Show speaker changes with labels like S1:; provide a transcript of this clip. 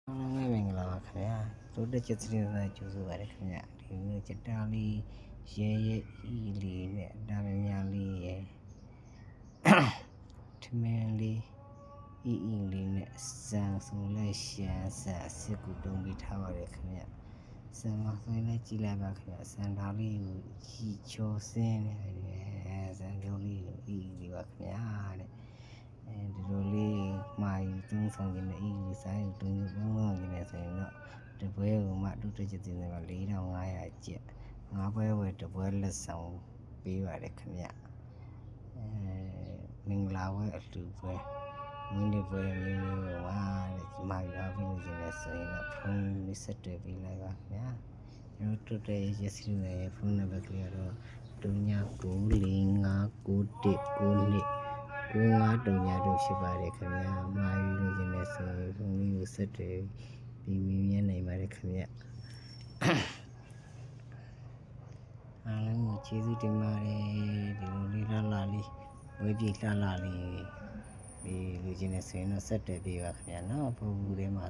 S1: ငယ်မင်္ဂလာပါခင်ဗျာတို့တက်ချက်စရင်စာကျိုးဆိုပါတယ်ခင်ဗျာဒီနေ့ချက်တာလေးရဲရဲဤလေးနဲ့တာမများလေးရဲ့ထမင်းလေးဤလေးနဲ့စံဆုံးလဲရှမ်းစာစစ်ကူတုံးပေးထားပါတယ်ခင်ဗျာစံမဆိုင်းလဲကြည့်လိုက်ပါခင်ဗျာစံသားလေးကိုကြီးချောစင်းနေတယ်စံကြုံလေးကိုဤလေးပါခင်ဗျာတဲ့ဒီလိုလေးမာယူသုံးဆောင်ခြင်းနဲ့ဤလေးဆိုင်ကိုတုံးလုံးခြင်းနဲ့ဆိုရင်တော့တပွဲကိုမှတို့တက်ချက်တင်တယ်က4500ကျပ်ငါးပွဲဝယ်တပွဲလက်ဆောင်ပေးပါတယ်ခင်ဗျမင်္ဂလာဝဲအတူပွဲမိနစ်ပွဲမျိုးပါတဲ့မာယူအားပေးလို့ခြင်းနဲ့ဆိုရင်တော့ဖုန်းလေးဆက်တွေ့ပေးလိုက်ပါခင်ဗျာကျွန်တော်တို့တက်ရက်စီရဲ့ဖုန်းနံပါတ်ကလေးကတော့39941929တို့ရှိပါတယ်ခင်ဗျာမာယူလို့ခြင်းနဲ့ဆိုရင်ဖုန်းလေးကိုဆက်တွေ့ပြီးမြင်မြင်နိုင်ပါတယ်ခင်ဗျအားလုံးကိုကျေးဇူးတင်ပါတယ်ဒီလိုလေးလှလေးဝေးပြေလှလေးဒီလူချင်းနဲ့ဆိုရင်တော့ဆက်တွေ့ပေးပါခင်ဗျာနော်ပုံဘူးထဲမှာ